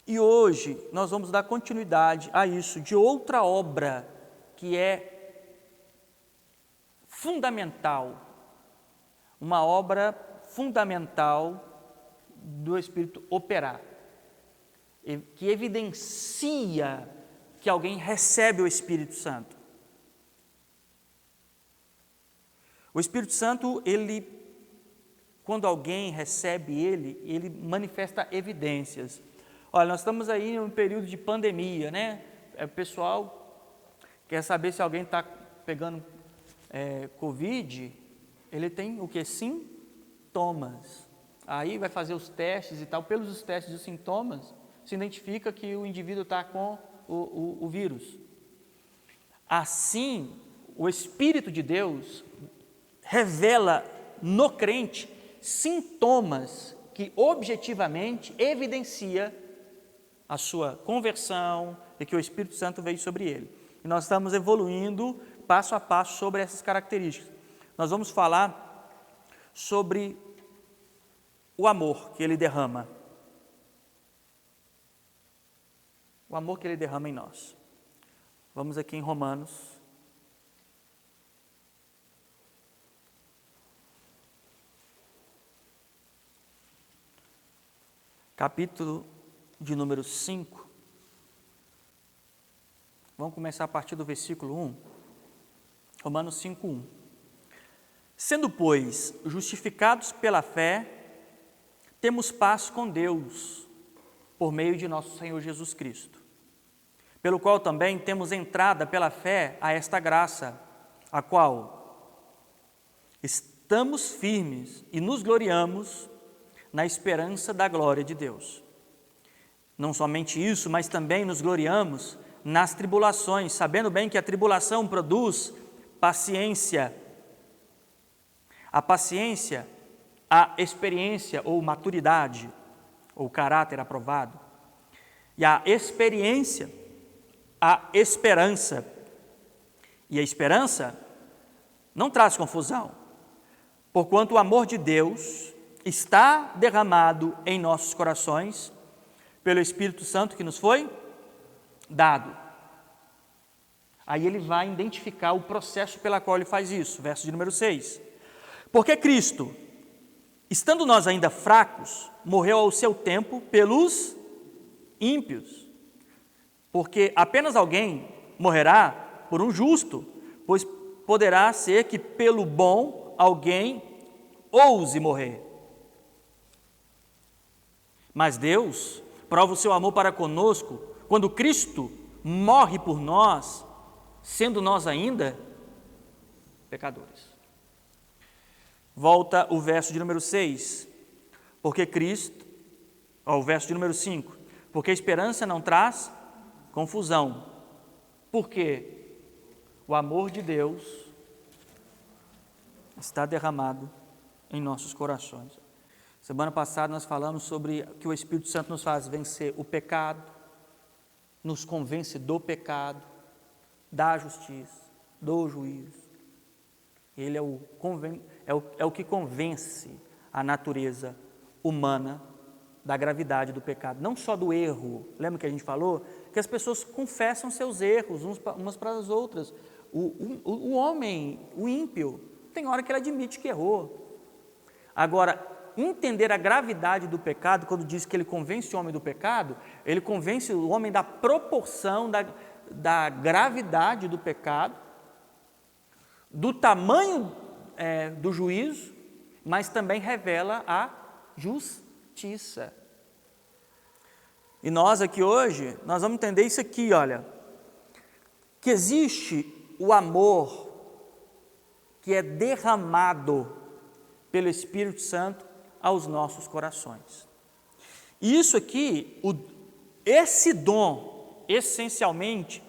E hoje nós vamos dar continuidade a isso, de outra obra que é fundamental, uma obra fundamental do Espírito operar, que evidencia que alguém recebe o Espírito Santo. O Espírito Santo, quando alguém recebe ele manifesta evidências. Olha, nós estamos aí em um período de pandemia, né? O pessoal quer saber se alguém está pegando Covid, ele tem o que? Sintomas. Aí vai fazer os testes e tal, pelos testes de sintomas, se identifica que o indivíduo está com o vírus. Assim, o Espírito de Deus revela no crente sintomas que objetivamente evidencia a sua conversão e que o Espírito Santo veio sobre ele. E nós estamos evoluindo passo a passo sobre essas características. Nós vamos falar sobre o amor que ele derrama. O amor que ele derrama em nós. Vamos aqui em Romanos. Capítulo de número 5. Vamos começar a partir do versículo 1. Romanos 5, 1. Sendo, pois, justificados pela fé, temos paz com Deus, por meio de nosso Senhor Jesus Cristo, pelo qual também temos entrada pela fé a esta graça, a qual estamos firmes e nos gloriamos na esperança da glória de Deus. Não somente isso, mas também nos gloriamos nas tribulações, sabendo bem que a tribulação produz paciência. A paciência, a experiência ou maturidade, ou caráter aprovado. E a experiência, a esperança. E a esperança não traz confusão, porquanto o amor de Deus está derramado em nossos corações pelo Espírito Santo que nos foi dado. Aí ele vai identificar o processo pela qual ele faz isso, verso de número 6. Porque Cristo, estando nós ainda fracos, morreu ao seu tempo pelos ímpios. Porque apenas alguém morrerá por um justo, pois poderá ser que pelo bom alguém ouse morrer. Mas Deus prova o seu amor para conosco quando Cristo morre por nós, sendo nós ainda pecadores. Volta o verso de número 6. Porque Cristo, o verso de número 5. Porque a esperança não traz confusão. Porque o amor de Deus está derramado em nossos corações. Semana passada nós falamos sobre que o Espírito Santo nos faz vencer o pecado, nos convence do pecado, da justiça, do juízo. Ele é o que convence a natureza humana da gravidade do pecado, não só do erro. Lembra que a gente falou? Que as pessoas confessam seus erros umas para as outras. O homem, o ímpio, tem hora que ele admite que errou. Agora, entender a gravidade do pecado, quando diz que ele convence o homem do pecado, ele convence o homem da proporção, da gravidade do pecado, do tamanho do juízo, mas também revela a justiça. E nós aqui hoje, nós vamos entender isso aqui, olha, que existe o amor que é derramado pelo Espírito Santo aos nossos corações. E isso aqui, esse dom, essencialmente,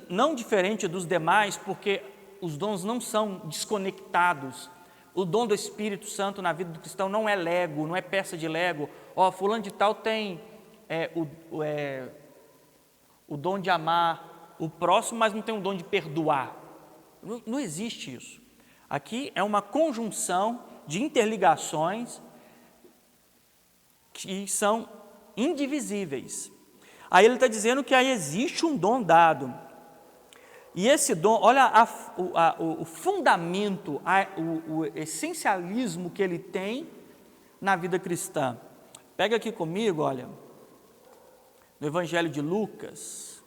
não diferente dos demais, porque os dons não são desconectados. O dom do Espírito Santo na vida do cristão não é Lego, não é peça de Lego. Fulano de tal tem o dom de amar o próximo, mas não tem o dom de perdoar. Não existe isso. Aqui é uma conjunção de interligações que são indivisíveis. Aí ele está dizendo que aí existe um dom dado. E esse dom, olha o fundamento, o essencialismo que ele tem na vida cristã. Pega aqui comigo, olha, no Evangelho de Lucas.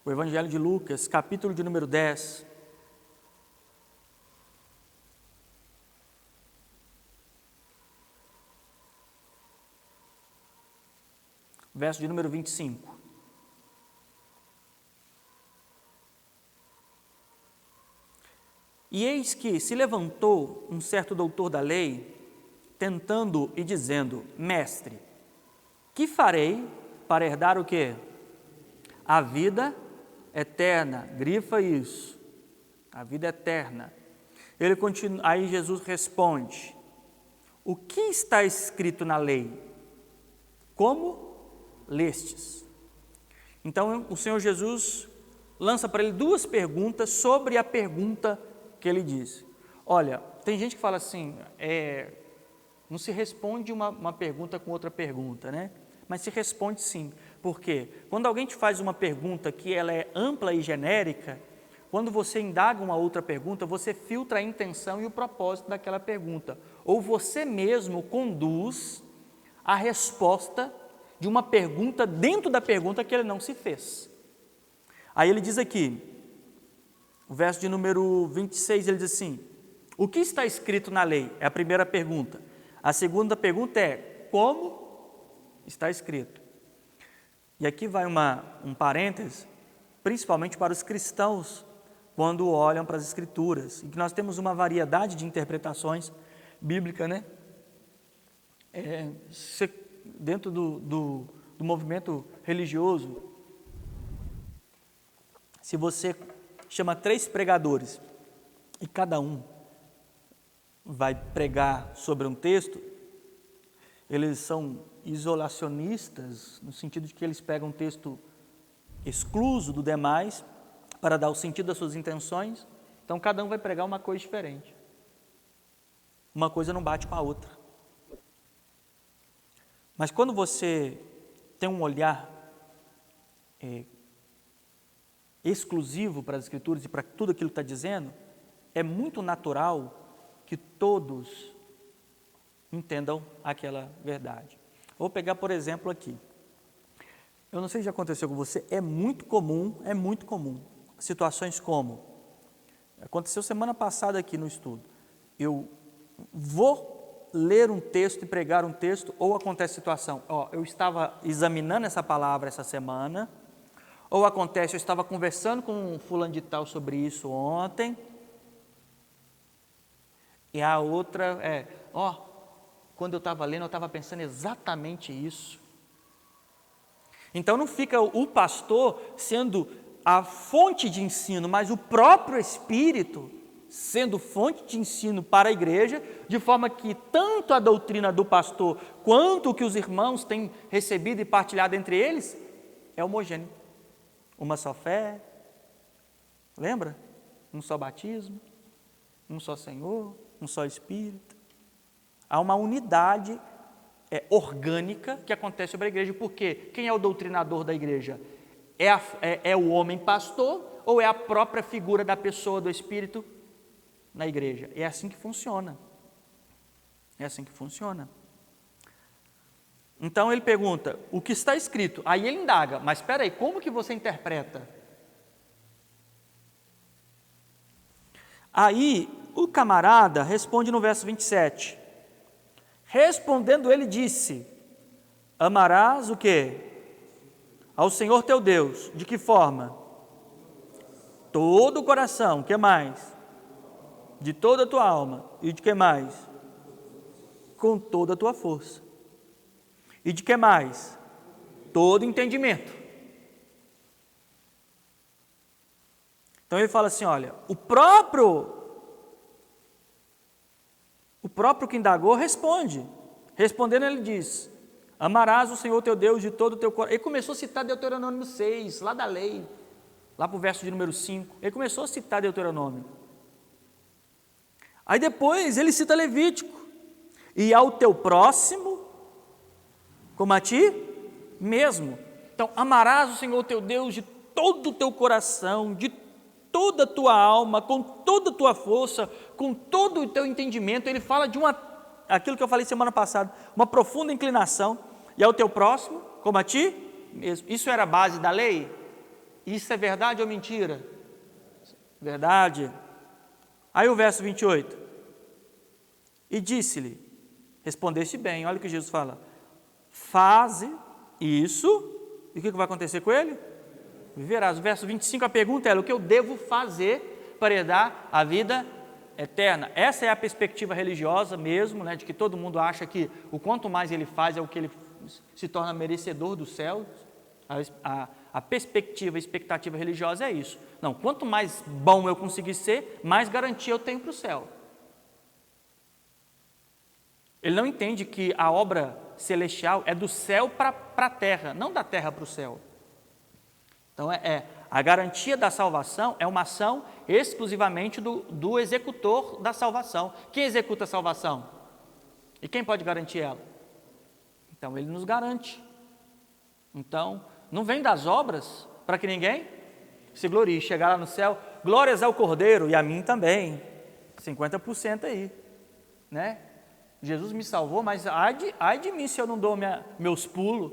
O Evangelho de Lucas, capítulo de número 10. Verso de número 25. E eis que se levantou um certo doutor da lei, tentando e dizendo: Mestre, que farei para herdar o quê? A vida eterna. Grifa isso. A vida eterna. Ele continua, aí Jesus responde: o que está escrito na lei? Como lestes? Então o Senhor Jesus lança para ele duas perguntas sobre a pergunta que ele disse. Olha, tem gente que fala assim, não se responde uma pergunta com outra pergunta, né? Mas se responde sim. Por quê? Quando alguém te faz uma pergunta que ela é ampla e genérica, quando você indaga uma outra pergunta, você filtra a intenção e o propósito daquela pergunta. Ou você mesmo conduz a resposta de uma pergunta dentro da pergunta que ele não se fez. Aí ele diz aqui, o verso de número 26, ele diz assim: o que está escrito na lei? É a primeira pergunta. A segunda pergunta é: como está escrito? E aqui vai um parêntese, principalmente para os cristãos, quando olham para as Escrituras, e que nós temos uma variedade de interpretações bíblicas, né? Dentro do movimento religioso, se você chama 3 pregadores e cada um vai pregar sobre um texto, eles são isolacionistas, no sentido de que eles pegam um texto excluso do demais para dar o sentido das suas intenções. Então cada um vai pregar uma coisa diferente. Uma coisa não bate com a outra. Mas quando você tem um olhar exclusivo para as Escrituras e para tudo aquilo que está dizendo, é muito natural que todos entendam aquela verdade. Vou pegar, por exemplo, aqui. Eu não sei se já aconteceu com você, é muito comum, situações como, aconteceu semana passada aqui no estudo, eu vou ler um texto e pregar um texto, ou acontece situação, eu estava examinando essa palavra essa semana, ou acontece, eu estava conversando com um fulano de tal sobre isso ontem, e a outra quando eu estava lendo, eu estava pensando exatamente isso. Então não fica o pastor sendo a fonte de ensino, mas o próprio Espírito sendo fonte de ensino para a igreja, de forma que tanto a doutrina do pastor, quanto o que os irmãos têm recebido e partilhado entre eles, é homogêneo. Uma só fé, lembra? Um só batismo, um só Senhor, um só Espírito. Há uma unidade orgânica que acontece sobre a igreja, porque quem é o doutrinador da igreja? É o homem pastor ou é a própria figura da pessoa do Espírito na igreja? É assim que funciona. É assim que funciona. Então ele pergunta, o que está escrito? Aí ele indaga, mas espera aí, como que você interpreta? Aí o camarada responde no verso 27. Respondendo ele disse, amarás o quê? Ao Senhor teu Deus. De que forma? Todo o coração. O que mais? De toda a tua alma. E de que mais? Com toda a tua força. E de que mais? Todo entendimento. Então ele fala assim, olha, o próprio que indagou responde. Respondendo ele diz, amarás o Senhor teu Deus de todo o teu coração. Ele começou a citar Deuteronômio 6, lá da lei. lá para o verso de número 5, ele começou a citar Deuteronômio. Aí depois ele cita Levítico, e ao teu próximo, como a ti mesmo. Então, amarás o Senhor teu Deus de todo o teu coração, de toda a tua alma, com toda a tua força, com todo o teu entendimento. Ele fala de aquilo que eu falei semana passada, uma profunda inclinação, e ao teu próximo, como a ti mesmo. Isso era a base da lei? Isso é verdade ou mentira? Verdade. Aí o verso 28. E disse-lhe, respondeste bem, olha o que Jesus fala, faze isso, e o que vai acontecer com ele? Viverás. O verso 25, a pergunta era, o que eu devo fazer para herdar a vida eterna? Essa é a perspectiva religiosa mesmo, né, de que todo mundo acha que o quanto mais ele faz é o que ele se torna merecedor do céu. A perspectiva, a expectativa religiosa é isso. Não, quanto mais bom eu conseguir ser, mais garantia eu tenho para o céu. Ele não entende que a obra celestial é do céu para a terra, não da terra para o céu. Então, a garantia da salvação é uma ação exclusivamente do executor da salvação. Quem executa a salvação? E quem pode garantir ela? Então, ele nos garante. Então, não vem das obras para que ninguém se glorie. Chegar lá no céu, glórias ao Cordeiro e a mim também. 50% aí, né? Jesus me salvou, mas ai de mim se eu não dou meus pulos,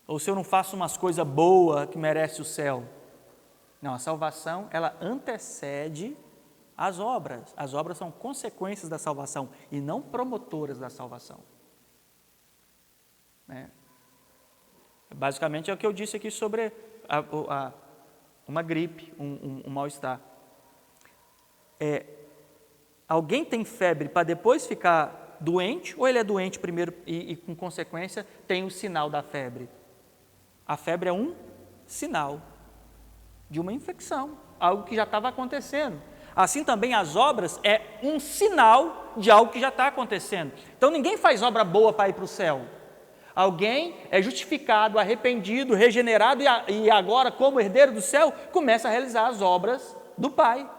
ou se eu não faço umas coisas boas que merece o céu. Não, a salvação, ela antecede as obras. As obras são consequências da salvação e não promotoras da salvação. Né? Basicamente é o que eu disse aqui sobre uma gripe, um mal-estar. Alguém tem febre para depois ficar doente, ou ele é doente primeiro e com consequência tem o sinal da febre? A febre é um sinal de uma infecção, algo que já estava acontecendo. Assim também as obras é um sinal de algo que já está acontecendo. Então ninguém faz obra boa para ir para o céu. Alguém é justificado, arrependido, regenerado e agora, como herdeiro do céu, começa a realizar as obras do Pai.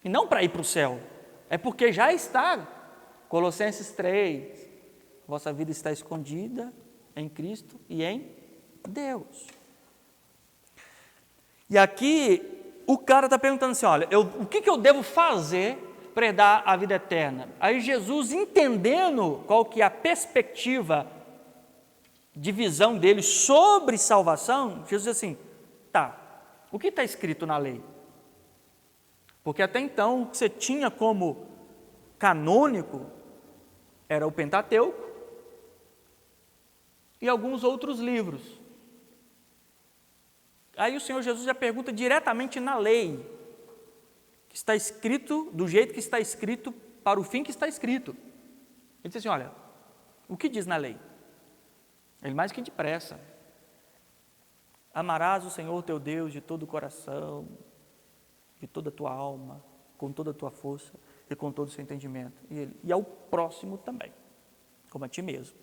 E não para ir para o céu, é porque já está. Colossenses 3, vossa vida está escondida em Cristo e em Deus. E aqui o cara está perguntando assim, olha, o que eu devo fazer para herdar a vida eterna? Aí Jesus, entendendo qual que é a perspectiva de visão dele sobre salvação, Jesus diz assim, tá, o que está escrito na lei? Porque até então o que você tinha como canônico era o Pentateuco e alguns outros livros. Aí o Senhor Jesus já pergunta diretamente na lei, que está escrito do jeito que está escrito, para o fim que está escrito. Ele diz assim, olha, o que diz na lei? Ele mais que depressa. Amarás o Senhor teu Deus de todo o coração, de toda a tua alma, com toda a tua força e com todo o seu entendimento. E ao próximo também, como a ti mesmo.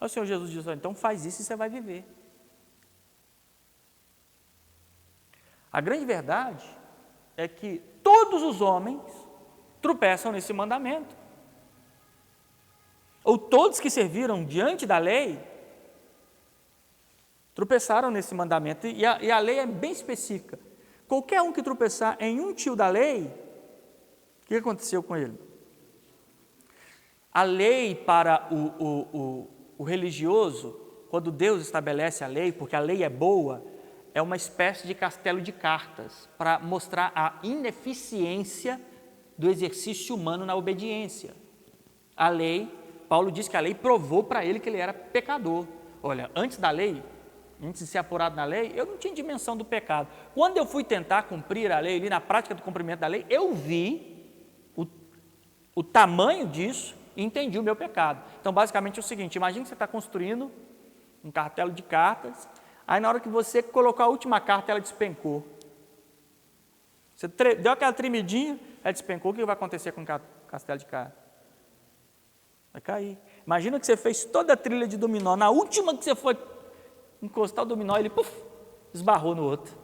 Aí o Senhor Jesus diz, então faz isso e você vai viver. A grande verdade é que todos os homens tropeçam nesse mandamento. Ou todos que serviram diante da lei tropeçaram nesse mandamento. E a lei é bem específica. Qualquer um que tropeçar em um tio da lei, o que aconteceu com ele? A lei para o religioso, quando Deus estabelece a lei, porque a lei é boa, é uma espécie de castelo de cartas para mostrar a ineficiência do exercício humano na obediência. A lei, Paulo diz que a lei provou para ele que ele era pecador. Olha, antes da lei, antes de ser apurado na lei, eu não tinha dimensão do pecado. Quando eu fui tentar cumprir a lei, ali na prática do cumprimento da lei, eu vi o tamanho disso e entendi o meu pecado. Então, basicamente é o seguinte, imagine que você está construindo um castelo de cartas, aí na hora que você colocou a última carta, ela despencou. Você deu aquela tremidinha, ela despencou, o que vai acontecer com o castelo de cartas? Vai cair. Imagina que você fez toda a trilha de dominó, na última que você foi encostar o dominó, ele esbarrou no outro.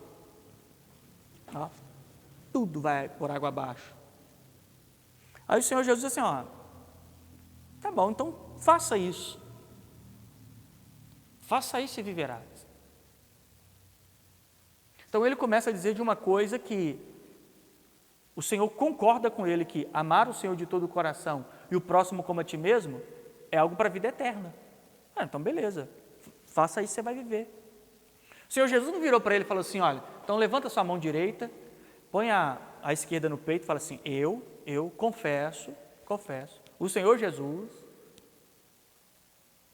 Ó, tudo vai por água abaixo. Aí o Senhor Jesus disse assim, ó, tá bom, então faça isso. Faça isso e viverás. Então ele começa a dizer de uma coisa que o Senhor concorda com ele, que amar o Senhor de todo o coração e o próximo como a ti mesmo é algo para a vida eterna. Então beleza, faça isso e você vai viver. O Senhor Jesus não virou para ele e falou assim, olha, então levanta sua mão direita, põe a esquerda no peito e fala assim, eu confesso, o Senhor Jesus,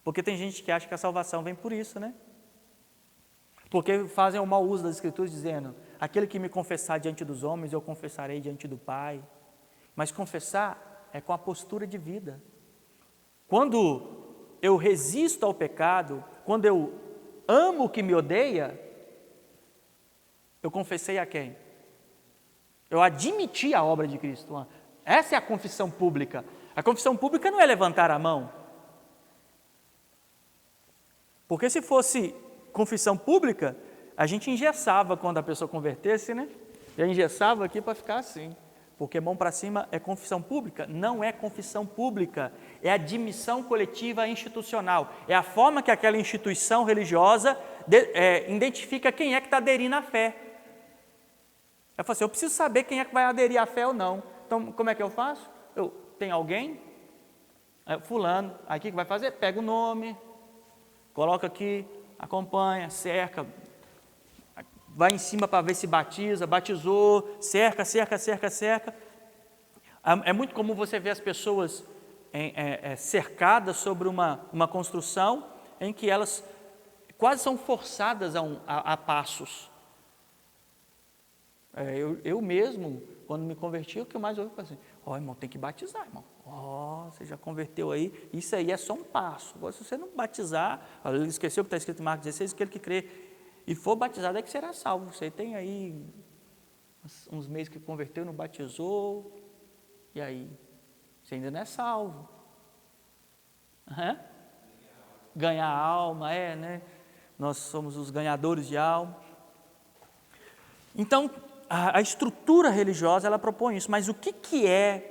porque tem gente que acha que a salvação vem por isso, né? Porque fazem o mau uso das Escrituras dizendo, aquele que me confessar diante dos homens, eu confessarei diante do Pai. Mas confessar é com a postura de vida. Quando eu resisto ao pecado, quando eu amo o que me odeia, eu confessei a quem? Eu admiti a obra de Cristo. Essa é a confissão pública. A confissão pública não é levantar a mão. Porque se fosse confissão pública, a gente engessava quando a pessoa convertesse, né? Já engessava aqui para ficar assim. Porque mão para cima é confissão pública? Não é confissão pública, é admissão coletiva institucional. É a forma que aquela instituição religiosa identifica quem é que está aderindo à fé. Eu falo assim, eu preciso saber quem é que vai aderir à fé ou não. Então, como é que eu faço? Tem alguém? Fulano, aqui que vai fazer? Pega o nome, coloca aqui, acompanha, cerca, vai em cima para ver se batiza, batizou, cerca. É muito comum você ver as pessoas cercadas sobre uma construção em que elas quase são forçadas a passos. Eu mesmo, quando me converti, o que eu mais ouvi assim, irmão, tem que batizar, irmão. Você já converteu aí, isso aí é só um passo. Agora, se você não batizar, ele esqueceu o que está escrito em Marcos 16, aquele que crê e for batizado é que será salvo. Você tem aí uns meses que converteu, não batizou, e aí? Você ainda não é salvo. Ganhar alma, né? Nós somos os ganhadores de alma. Então, a estrutura religiosa, ela propõe isso, mas o que é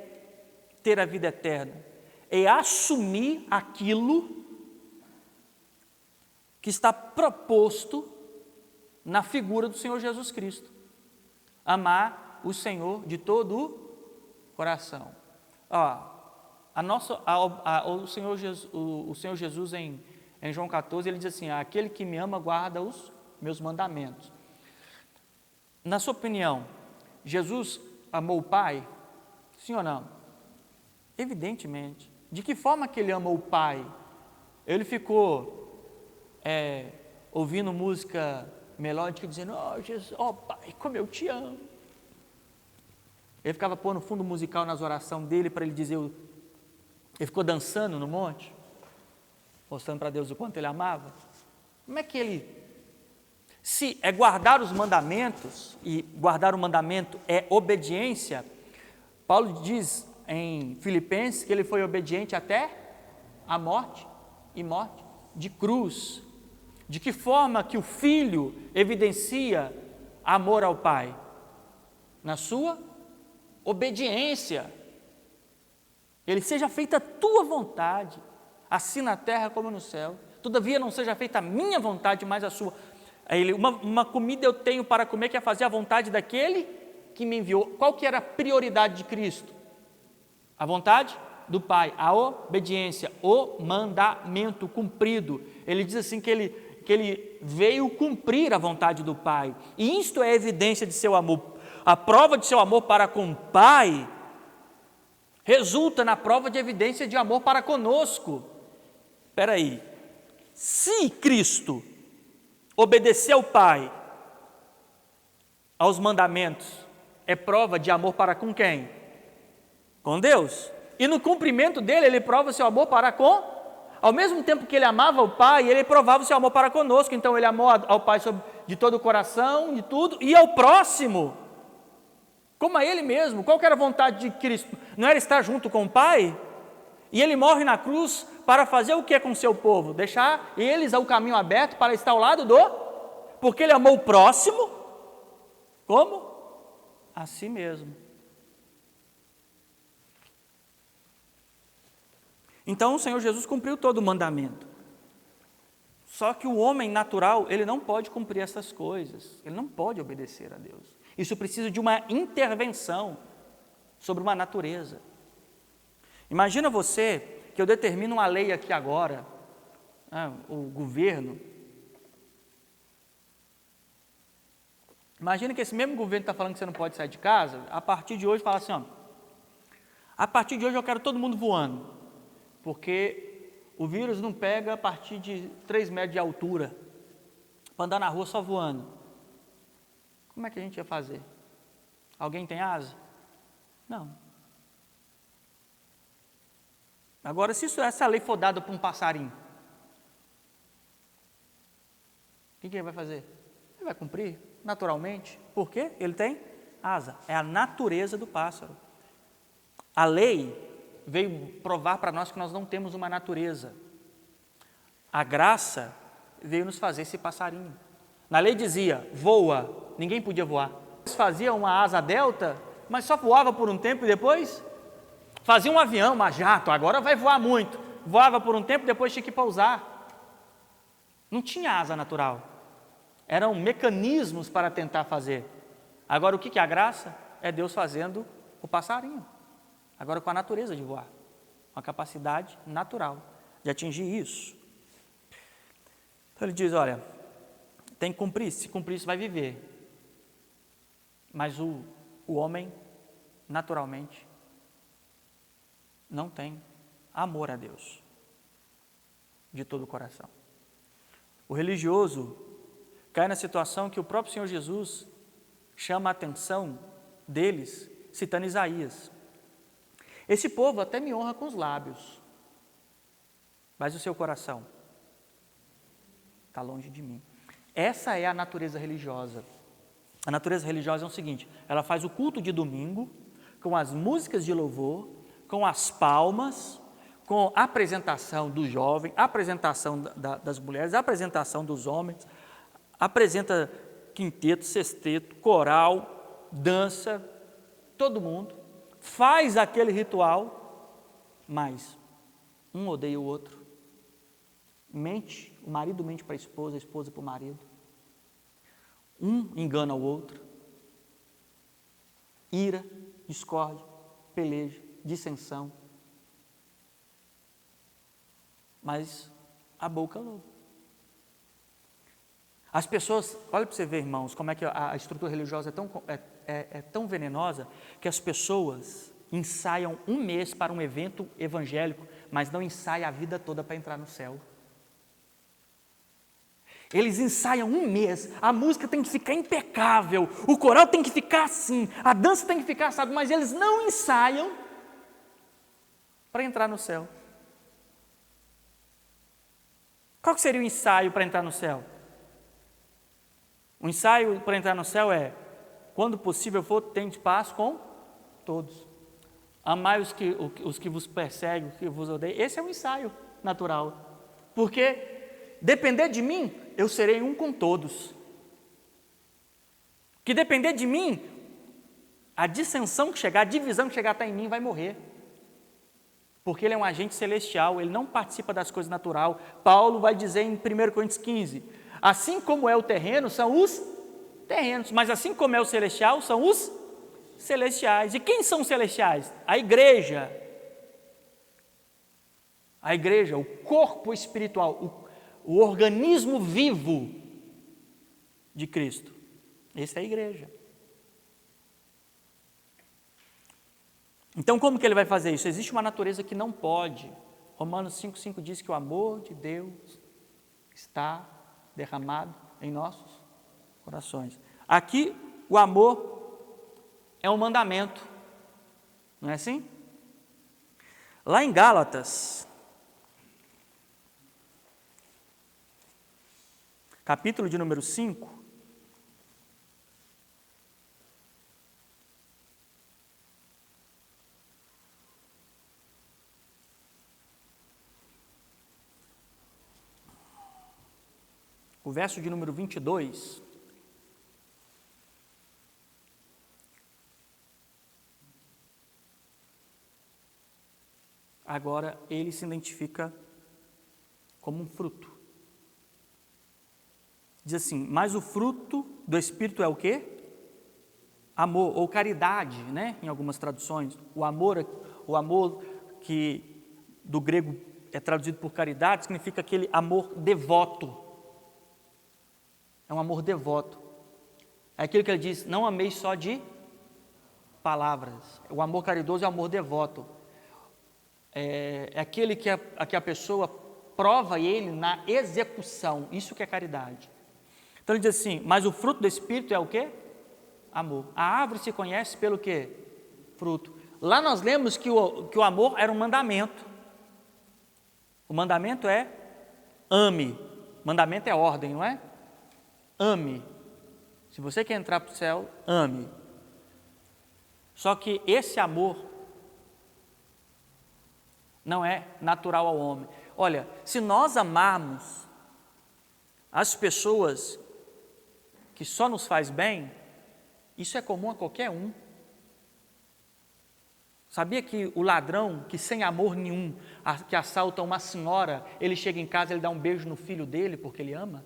ter a vida eterna? É assumir aquilo que está proposto na figura do Senhor Jesus Cristo. Amar o Senhor de todo o coração. O Senhor Jesus em João 14, ele diz assim, aquele que me ama guarda os meus mandamentos. Na sua opinião, Jesus amou o Pai? Sim ou não? Evidentemente. De que forma que ele amou o Pai? Ele ficou ouvindo música melódica dizendo, Jesus, Pai, como eu te amo. Ele ficava pondo fundo musical nas orações dele para ele dizer, ele ficou dançando no monte, mostrando para Deus o quanto ele amava. Como é que ele... Se é guardar os mandamentos, e guardar o mandamento é obediência, Paulo diz em Filipenses que ele foi obediente até a morte, e morte de cruz. De que forma que o Filho evidencia amor ao Pai? Na sua obediência. Ele seja feita a tua vontade, assim na terra como no céu. Todavia não seja feita a minha vontade, mas a sua. Uma comida eu tenho para comer, que é fazer a vontade daquele que me enviou. Qual que era a prioridade de Cristo? A vontade do Pai, a obediência, o mandamento cumprido. Ele diz assim que ele veio cumprir a vontade do Pai. E isto é evidência de seu amor. A prova de seu amor para com o Pai resulta na prova de evidência de amor para conosco. Espera aí. Se Cristo obedecer ao Pai, aos mandamentos, é prova de amor para com quem? Com Deus. E no cumprimento dele, ele prova seu amor para com, ao mesmo tempo que ele amava o Pai, ele provava seu amor para conosco. Então ele amou ao Pai de todo o coração, de tudo, e ao próximo, como a ele mesmo. Qual que era a vontade de Cristo? Não era estar junto com o Pai? E ele morre na cruz para fazer o que com seu povo? Deixar eles ao caminho aberto para estar ao lado porque ele amou o próximo, como? A si mesmo. Então o Senhor Jesus cumpriu todo o mandamento. Só que o homem natural, ele não pode cumprir essas coisas, ele não pode obedecer a Deus. Isso precisa de uma intervenção sobre uma natureza. Imagina você que eu determino uma lei aqui agora, o governo. Imagina que esse mesmo governo está falando que você não pode sair de casa, a partir de hoje fala assim, ó, a partir de hoje eu quero todo mundo voando, porque o vírus não pega a partir de 3 metros de altura, para andar na rua só voando. Como é que a gente ia fazer? Alguém tem asa? Não. Agora, se essa lei for dada para um passarinho, o que ele vai fazer? Ele vai cumprir, naturalmente. Por quê? Ele tem asa. É a natureza do pássaro. A lei veio provar para nós que nós não temos uma natureza. A graça veio nos fazer esse passarinho. Na lei dizia, voa, ninguém podia voar. Eles faziam uma asa delta, mas só voava por um tempo e depois fazia um avião, uma jato, agora vai voar muito. Voava por um tempo e depois tinha que pousar. Não tinha asa natural. Eram mecanismos para tentar fazer. Agora o que é a graça? É Deus fazendo o passarinho. Agora com a natureza de voar. Uma capacidade natural de atingir isso. Então ele diz, olha, tem que cumprir, se cumprir isso vai viver. Mas o homem, naturalmente, não tem amor a Deus de todo o coração. O religioso cai na situação que o próprio Senhor Jesus chama a atenção deles, citando Isaías. Esse povo até me honra com os lábios, mas o seu coração está longe de mim. Essa é a natureza religiosa. A natureza religiosa é o seguinte, ela faz o culto de domingo, com as músicas de louvor, com as palmas, com a apresentação do jovem, a apresentação das mulheres, a apresentação dos homens, apresenta quinteto, sexteto, coral, dança, todo mundo, faz aquele ritual, mas um odeia o outro, mente, o marido mente para a esposa para o marido, um engana o outro, ira, discórdia, peleja, dissensão, mas a boca louca. As pessoas, olha para você ver, irmãos, como é que a estrutura religiosa é tão venenosa, que as pessoas ensaiam um mês para um evento evangélico, mas não ensaiam a vida toda para entrar no céu. Eles ensaiam um mês, a música tem que ficar impecável, o coral tem que ficar assim, a dança tem que ficar assado, mas eles não ensaiam para entrar no céu. Qual que seria o ensaio para entrar no céu? O ensaio para entrar no céu é, quando possível for, tende paz com todos. Amai os que vos perseguem, os que vos odeiam. Esse é o ensaio natural. Porque depender de mim, eu serei um com todos. Que depender de mim, a dissensão que chegar, a divisão que chegar até em mim vai morrer. Porque ele é um agente celestial, ele não participa das coisas naturais. Paulo vai dizer em 1 Coríntios 15, assim como é o terreno, são os terrenos, mas assim como é o celestial, são os celestiais. E quem são os celestiais? A igreja, o corpo espiritual, o organismo vivo de Cristo. Essa é a igreja. Então, como que ele vai fazer isso? Existe uma natureza que não pode. Romanos 5,5 diz que o amor de Deus está derramado em nossos corações. Aqui, o amor é um mandamento. Não é assim? Lá em Gálatas, capítulo de número 5, o verso de número 22, agora ele se identifica como um fruto. Diz assim, mas o fruto do Espírito é o quê? Amor, ou caridade, né? Em algumas traduções. O amor que do grego é traduzido por caridade, significa aquele amor devoto. É um amor devoto. É aquilo que ele diz, não ameis só de palavras. O amor caridoso é o amor devoto. É aquele que a pessoa prova ele na execução. Isso que é caridade. Então ele diz assim, mas o fruto do Espírito é o quê? Amor. A árvore se conhece pelo quê? Fruto. Lá nós lemos que o amor era um mandamento. O mandamento é ame. Mandamento é ordem, não é? Ame. Se você quer entrar para o céu, ame. Só que esse amor não é natural ao homem. Olha, se nós amarmos as pessoas que só nos faz bem, isso é comum a qualquer um. Sabia que o ladrão, que sem amor nenhum, que assalta uma senhora, ele chega em casa e ele dá um beijo no filho dele porque ele ama?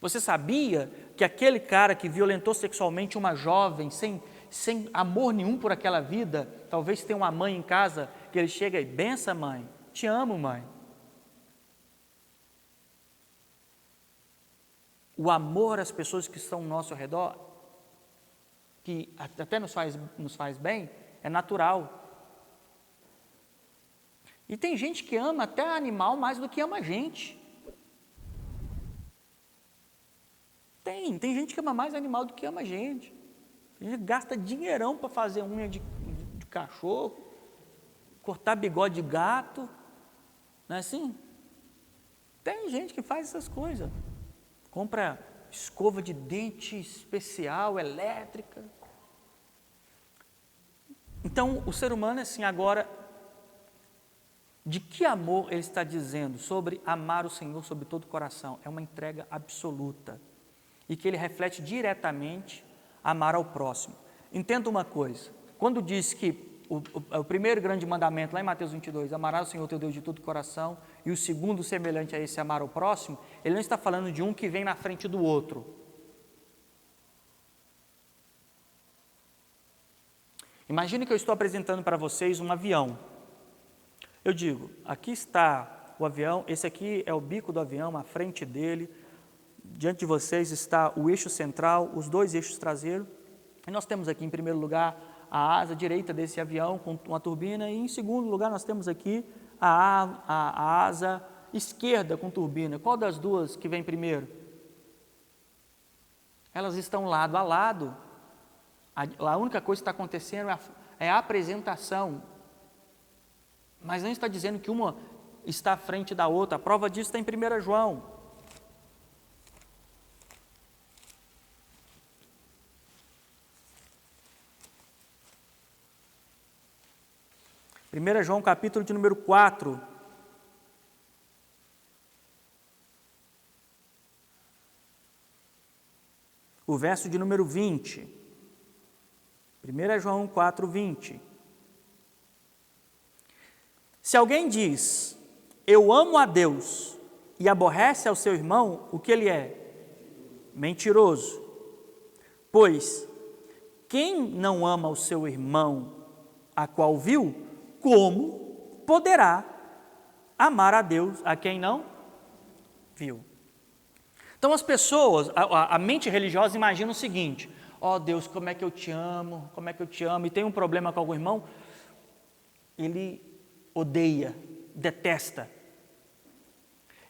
Você sabia que aquele cara que violentou sexualmente uma jovem, sem amor nenhum por aquela vida, talvez tenha uma mãe em casa, que ele chega e bença, mãe, te amo, mãe. O amor às pessoas que estão ao nosso redor, que até nos faz bem, é natural. E tem gente que ama até animal mais do que ama a gente. Tem gente que ama mais animal do que ama a gente. A gente gasta dinheirão para fazer unha de cachorro, cortar bigode de gato, não é assim? Tem gente que faz essas coisas. Compra escova de dente especial, elétrica. Então, o ser humano é assim. Agora, de que amor ele está dizendo sobre amar o Senhor sobre todo o coração? É uma entrega absoluta. E que ele reflete diretamente amar ao próximo. Entenda uma coisa, quando diz que o primeiro grande mandamento, lá em Mateus 22, amarás o Senhor teu Deus de todo o coração, e o segundo semelhante a esse, amar ao próximo, ele não está falando de um que vem na frente do outro. Imagine que eu estou apresentando para vocês um avião. Eu digo, aqui está o avião, esse aqui é o bico do avião, a frente dele, diante de vocês está o eixo central, os dois eixos traseiros, e nós temos aqui em primeiro lugar a asa direita desse avião com uma turbina, e em segundo lugar nós temos aqui a asa esquerda com turbina. Qual das duas que vem primeiro? Elas estão lado a lado. A única coisa que está acontecendo é a apresentação, mas não está dizendo que uma está à frente da outra. A prova disso está em 1 João. 1 João capítulo de número 4, o verso de número 20. 1 João 4, 20. Se alguém diz, eu amo a Deus, e aborrece ao seu irmão, o que ele é? Mentiroso. Pois, quem não ama o seu irmão, a qual viu, como poderá amar a Deus a quem não viu? Então as pessoas, a mente religiosa imagina o seguinte, ó Deus, como é que eu te amo, e tem um problema com algum irmão, ele odeia, detesta.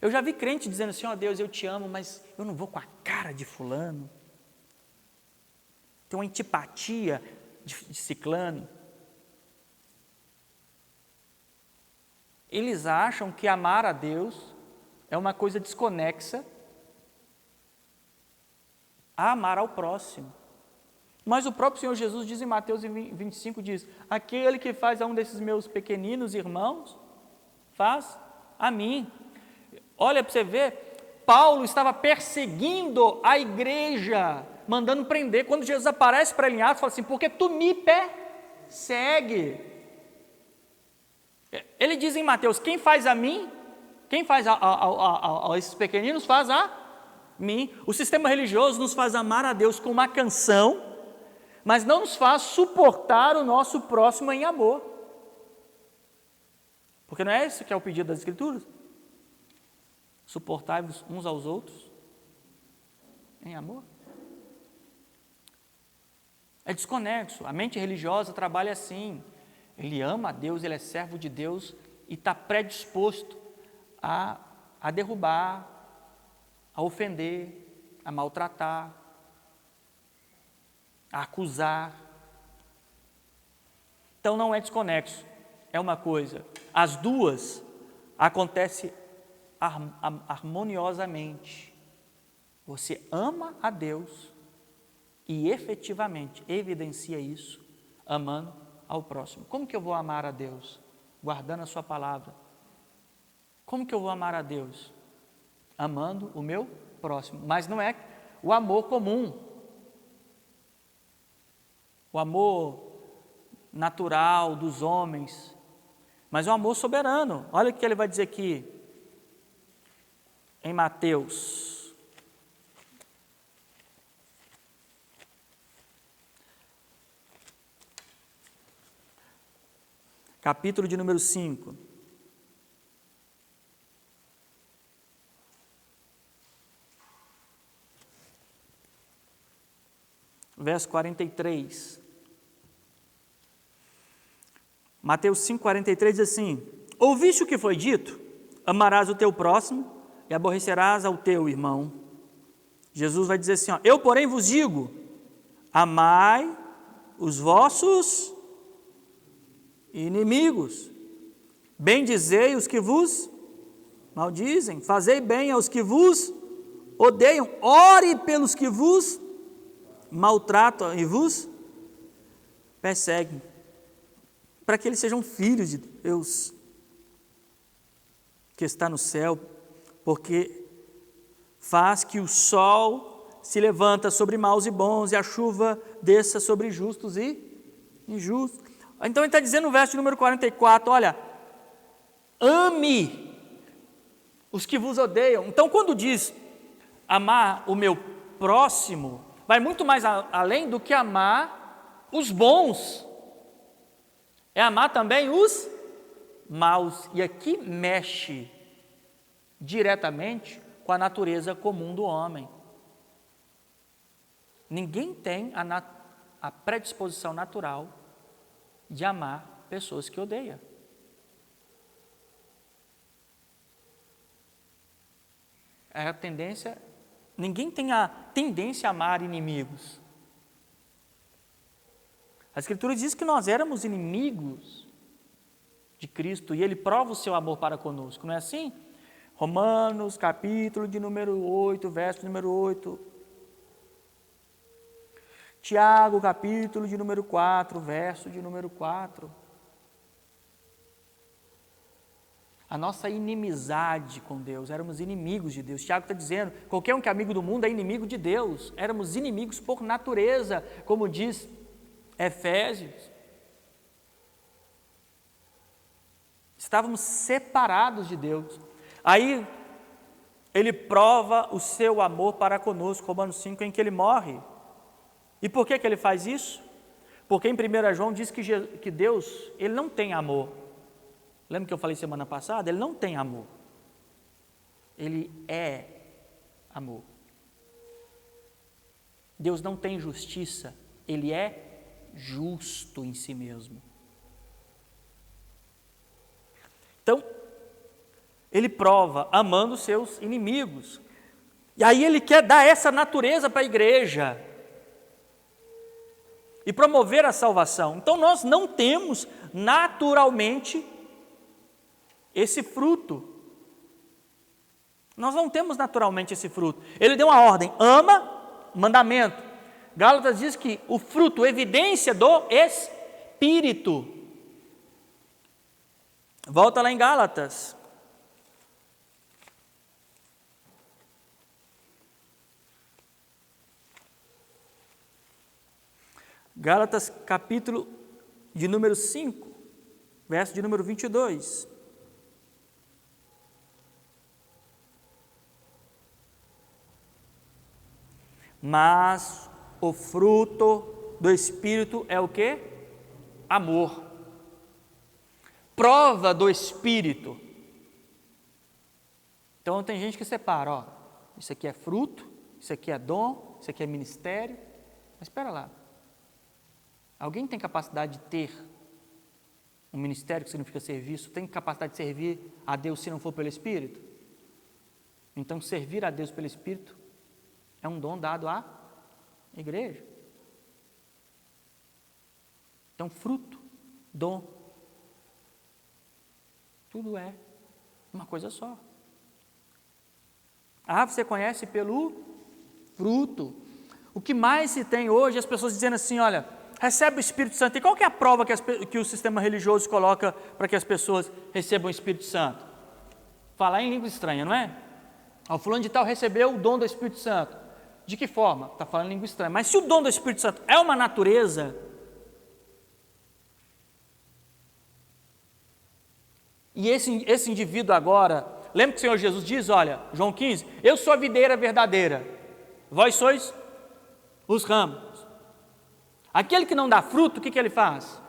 Eu já vi crente dizendo assim, ó Deus, eu te amo, mas eu não vou com a cara de fulano, tem uma antipatia de ciclano. Eles acham que amar a Deus é uma coisa desconexa a amar ao próximo. Mas o próprio Senhor Jesus diz em Mateus 25, diz, aquele que faz a um desses meus pequeninos irmãos, faz a mim. Olha para você ver, Paulo estava perseguindo a igreja, mandando prender. Quando Jesus aparece para ele em Atos, fala assim, porque tu me persegue. Ele diz em Mateus, quem faz a mim, quem faz a esses pequeninos, faz a mim. O sistema religioso nos faz amar a Deus com uma canção, mas não nos faz suportar o nosso próximo em amor. Porque não é esse que é o pedido das Escrituras? Suportai-vos uns aos outros em amor. É desconexo. A mente religiosa trabalha assim. Ele ama a Deus, ele é servo de Deus e está predisposto a derrubar, a ofender, a maltratar, a acusar. Então não é desconexo, é uma coisa. As duas acontecem harmoniosamente. Você ama a Deus e efetivamente evidencia isso amando ao próximo. Como que eu vou amar a Deus? Guardando a sua palavra. Como que eu vou amar a Deus? Amando o meu próximo. Mas não é o amor comum. O amor natural dos homens. Mas é um amor soberano. Olha o que ele vai dizer aqui em Mateus. Capítulo de número 5. Verso 43. Mateus 5, 43 diz assim: ouviste o que foi dito? Amarás o teu próximo e aborrecerás ao teu irmão. Jesus vai dizer assim, ó, eu porém vos digo, amai os vossos inimigos, bendizei os que vos maldizem, fazei bem aos que vos odeiam, ore pelos que vos maltratam e vos perseguem, para que eles sejam filhos de Deus que está no céu, porque faz que o sol se levanta sobre maus e bons e a chuva desça sobre justos e injustos. Então ele está dizendo no verso número 44, olha, ame os que vos odeiam. Então quando diz amar o meu próximo, vai muito mais além do que amar os bons. É amar também os maus. E aqui mexe diretamente com a natureza comum do homem. Ninguém tem a predisposição natural de amar pessoas que odeia. É a tendência, ninguém tem a tendência a amar inimigos. A Escritura diz que nós éramos inimigos de Cristo e Ele prova o seu amor para conosco, não é assim? Romanos, capítulo de número 8, verso número 8. Tiago, capítulo de número 4, verso de número 4. A nossa inimizade com Deus, éramos inimigos de Deus. Tiago está dizendo, qualquer um que é amigo do mundo é inimigo de Deus. Éramos inimigos por natureza, como diz Efésios. Estávamos separados de Deus. Aí, ele prova o seu amor para conosco, Romanos 5, em que ele morre. E por que ele faz isso? Porque em 1 João diz que Deus, ele não tem amor. Lembra que eu falei semana passada? Ele não tem amor. Ele é amor. Deus não tem justiça, ele é justo em si mesmo. Então, ele prova amando os seus inimigos. E aí ele quer dar essa natureza para a igreja e promover a salvação. Então nós não temos naturalmente esse fruto. Nós não temos naturalmente esse fruto. Ele deu uma ordem, ama, mandamento. Gálatas diz que o fruto, evidência do Espírito. Volta lá em Gálatas. Gálatas capítulo de número 5, verso de número 22. Mas o fruto do Espírito é o quê? Amor. Prova do Espírito. Então tem gente que separa, ó, isso aqui é fruto, isso aqui é dom, isso aqui é ministério. Mas espera lá. Alguém tem capacidade de ter um ministério, que significa serviço, tem capacidade de servir a Deus se não for pelo Espírito? Então servir a Deus pelo Espírito é um dom dado à igreja. Então fruto, dom, tudo é uma coisa só. A árvore você conhece pelo fruto. O que mais se tem hoje, as pessoas dizendo assim, olha, recebe o Espírito Santo. E qual que é a prova que o sistema religioso coloca para que as pessoas recebam o Espírito Santo? Falar em língua estranha, não é? O fulano de tal recebeu o dom do Espírito Santo. De que forma? Está falando em língua estranha. Mas se o dom do Espírito Santo é uma natureza, e esse indivíduo agora, lembra que o Senhor Jesus diz, olha, João 15, eu sou a videira verdadeira, vós sois os ramos. Aquele que não dá fruto, o que ele faz?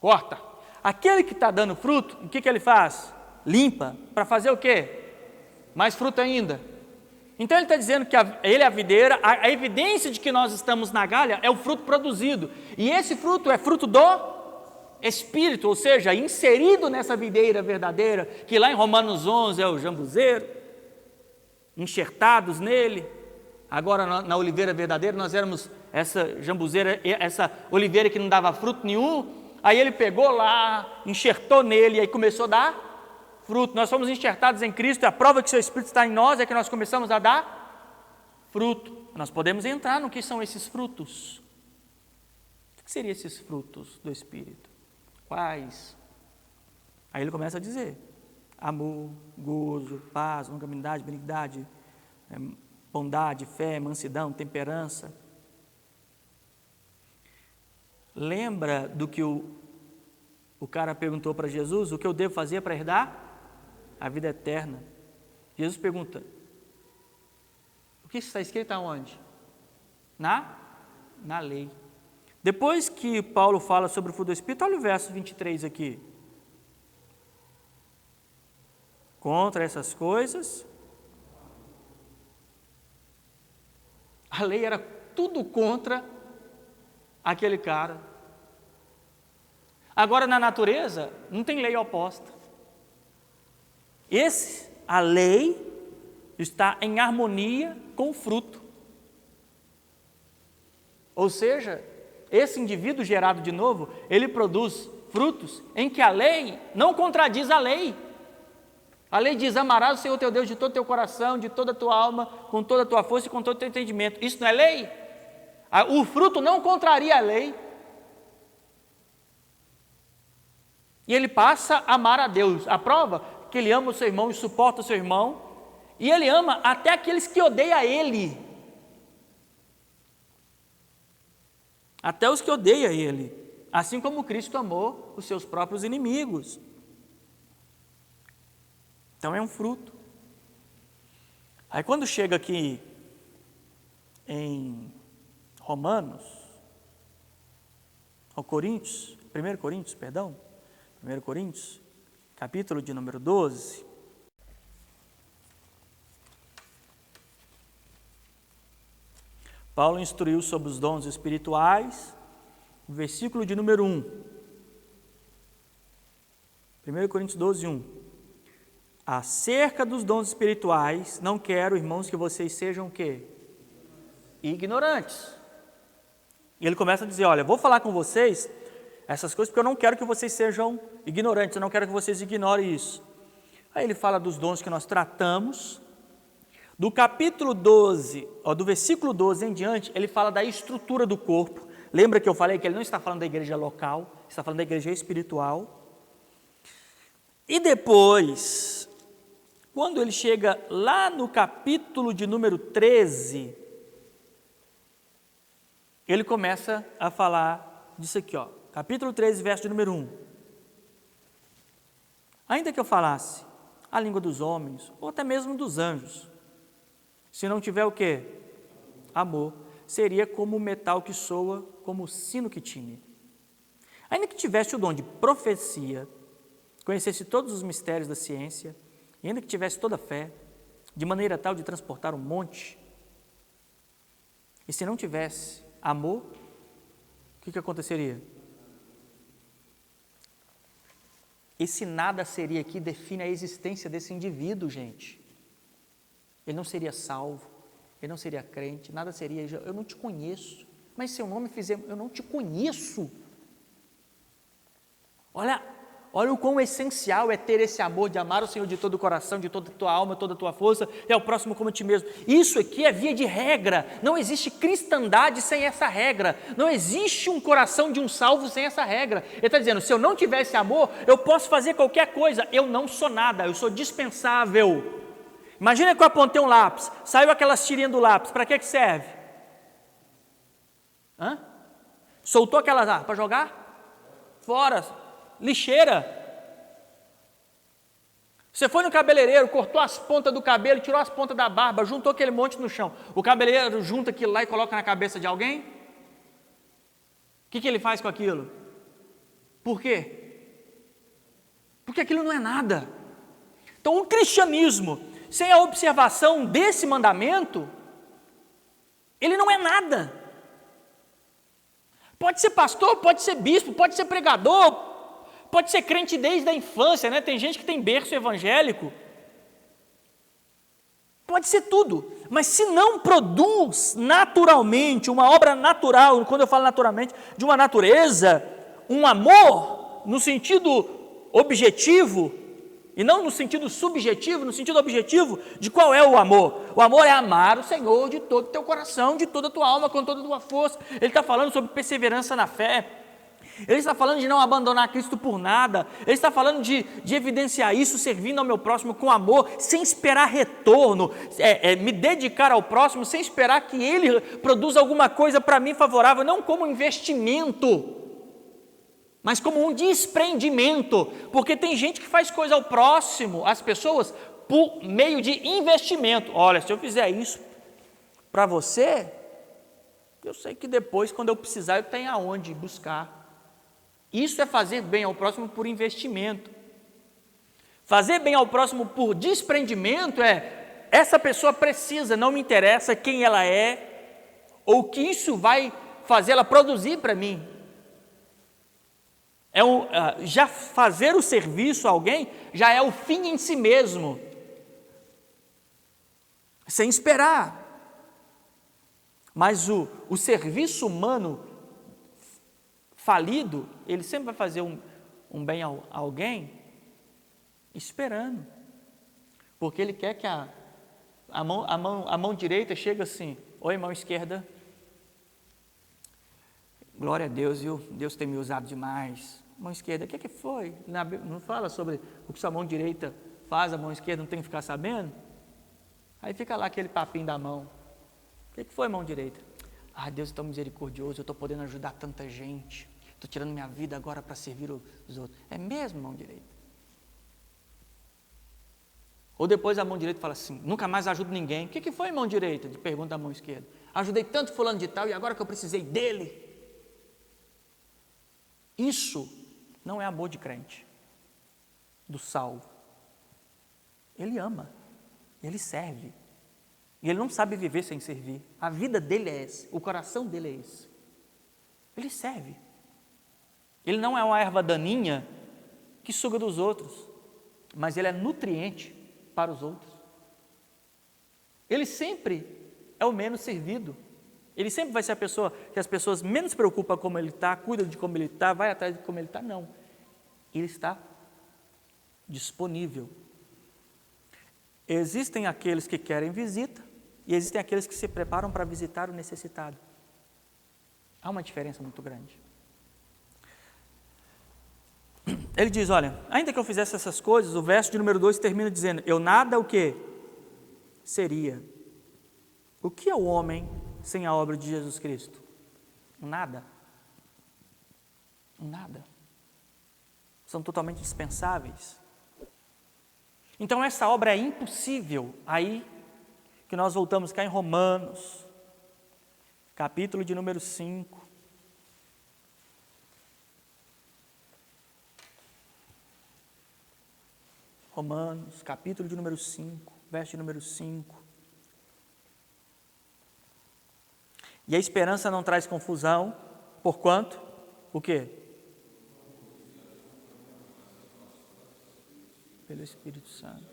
Corta. Aquele que está dando fruto, o que ele faz? Limpa. Para fazer o quê? Mais fruto ainda. Então ele está dizendo que ele é a videira, a evidência de que nós estamos na galha é o fruto produzido. E esse fruto é fruto do Espírito, ou seja, inserido nessa videira verdadeira, que lá em Romanos 11 é o jambuzeiro, enxertados nele. Agora na oliveira verdadeira nós éramos essa jambuzeira, essa oliveira que não dava fruto nenhum. Aí ele pegou lá, enxertou nele e aí começou a dar fruto. Nós somos enxertados em Cristo e a prova que o seu Espírito está em nós é que nós começamos a dar fruto. Nós podemos entrar no que são esses frutos. O que seriam esses frutos do Espírito? Quais? Aí ele começa a dizer: amor, gozo, paz, longanimidade, benignidade, bondade, fé, mansidão, temperança. Lembra do que o cara perguntou para Jesus: o que eu devo fazer para herdar a vida eterna? Jesus pergunta: o que está escrito aonde? Na lei. Depois que Paulo fala sobre o fruto do Espírito, olha o verso 23 aqui. Contra essas coisas, a lei era tudo contra aquele cara. Agora na natureza não tem lei oposta. A lei está em harmonia com o fruto. Ou seja, esse indivíduo gerado de novo, ele produz frutos em que a lei não contradiz a lei. A lei diz: amarás o Senhor teu Deus de todo o teu coração, de toda a tua alma, com toda a tua força e com todo o teu entendimento. Isso não é lei? O fruto não contraria a lei. E ele passa a amar a Deus. A prova que ele ama o seu irmão e suporta o seu irmão. E ele ama até aqueles que odeiam ele. Até os que odeiam ele. Assim como Cristo amou os seus próprios inimigos. Então é um fruto. Aí quando chega aqui em Romanos, ou Coríntios, 1 Coríntios, capítulo de número 12. Paulo instruiu sobre os dons espirituais, versículo de número 1. 1 Coríntios 12, 1. Acerca dos dons espirituais, não quero, irmãos, que vocês sejam o quê? Ignorantes. E ele começa a dizer: olha, vou falar com vocês essas coisas porque eu não quero que vocês sejam ignorantes, eu não quero que vocês ignorem isso. Aí ele fala dos dons que nós tratamos. Do capítulo 12, do versículo 12 em diante, ele fala da estrutura do corpo. Lembra que eu falei que ele não está falando da igreja local, está falando da igreja espiritual. E depois, quando ele chega lá no capítulo de número 13, ele começa a falar disso aqui, ó, capítulo 13, verso de número 1. Ainda que eu falasse a língua dos homens, ou até mesmo dos anjos, se não tiver o quê? Amor, seria como o metal que soa, como o sino que tine. Ainda que tivesse o dom de profecia, conhecesse todos os mistérios da ciência, e ainda que tivesse toda a fé, de maneira tal de transportar um monte, e se não tivesse amor, o que aconteceria? Esse nada seria aqui define a existência desse indivíduo, gente. Ele não seria salvo, ele não seria crente, nada seria, eu não te conheço, mas seu nome fizer, eu não te conheço. Olha o quão essencial é ter esse amor de amar o Senhor de todo o coração, de toda a tua alma, toda a tua força, e ao próximo como a ti mesmo. Isso aqui é via de regra, não existe cristandade sem essa regra, não existe um coração de um salvo sem essa regra. Ele está dizendo, se eu não tivesse amor, eu posso fazer qualquer coisa, eu não sou nada, eu sou dispensável. Imagina que eu apontei um lápis, saiu aquelas tirinhas do lápis, para que serve? Soltou aquelas, para jogar? Fora, lixeira. Você foi no cabeleireiro, cortou as pontas do cabelo, tirou as pontas da barba, juntou aquele monte no chão. O cabeleireiro junta aquilo lá e coloca na cabeça de alguém? O que ele faz com aquilo? Por quê? Porque aquilo não é nada. Então o cristianismo, sem a observação desse mandamento, ele não é nada. Pode ser pastor, pode ser bispo, pode ser pregador, pode ser crente desde a infância, né? Tem gente que tem berço evangélico. Pode ser tudo, mas se não produz naturalmente, uma obra natural, quando eu falo naturalmente, de uma natureza, um amor, no sentido objetivo, e não no sentido subjetivo, no sentido objetivo, de qual é o amor? O amor é amar o Senhor de todo o teu coração, de toda a tua alma, com toda a tua força. Ele está falando sobre perseverança na fé. Ele está falando de não abandonar Cristo por nada. Ele está falando de evidenciar isso, servindo ao meu próximo com amor, sem esperar retorno. Me dedicar ao próximo, sem esperar que ele produza alguma coisa para mim favorável, não como investimento, mas como um desprendimento, porque tem gente que faz coisa ao próximo, às pessoas, por meio de investimento. Olha, se eu fizer isso para você, eu sei que depois, quando eu precisar, eu tenho aonde buscar. Isso é fazer bem ao próximo por investimento. Fazer bem ao próximo por desprendimento essa pessoa precisa, não me interessa quem ela é, ou o que isso vai fazer ela produzir para mim. Já fazer o serviço a alguém já é o fim em si mesmo, sem esperar. Mas o serviço humano falido, ele sempre vai fazer um bem a alguém esperando, porque ele quer que a mão direita chegue assim, oi, mão esquerda, glória a Deus, viu? Deus tem me usado demais. Mão esquerda, o que foi? Não fala sobre o que sua mão direita faz, a mão esquerda não tem que ficar sabendo? Aí fica lá aquele papinho da mão. O que foi, mão direita? Deus é tão misericordioso, eu estou podendo ajudar tanta gente, estou tirando minha vida agora para servir os outros. É mesmo, mão direita? Ou depois a mão direita fala assim, nunca mais ajudo ninguém. O que foi, mão direita? Pergunta a mão esquerda. Ajudei tanto fulano de tal e agora que eu precisei dele. Isso não é amor de crente, do salvo. Ele ama, ele serve, e ele não sabe viver sem servir. A vida dele é essa, o coração dele é esse. Ele serve. Ele não é uma erva daninha que suga dos outros, mas ele é nutriente para os outros. Ele sempre é o menos servido. Ele sempre vai ser a pessoa que as pessoas menos se preocupam como ele está, cuidam de como ele está, vai atrás de como ele está. Não. Ele está disponível. Existem aqueles que querem visita e existem aqueles que se preparam para visitar o necessitado. Há uma diferença muito grande. Ele diz, olha, ainda que eu fizesse essas coisas, o verso de número 2 termina dizendo, eu nada o que seria. O que é o homem sem a obra de Jesus Cristo? Nada. Nada. São totalmente dispensáveis. Então essa obra é impossível. Aí que nós voltamos cá em Romanos, capítulo de número 5. Romanos, capítulo de número 5, verso de número 5. E a esperança não traz confusão, porquanto, o quê? Pelo Espírito Santo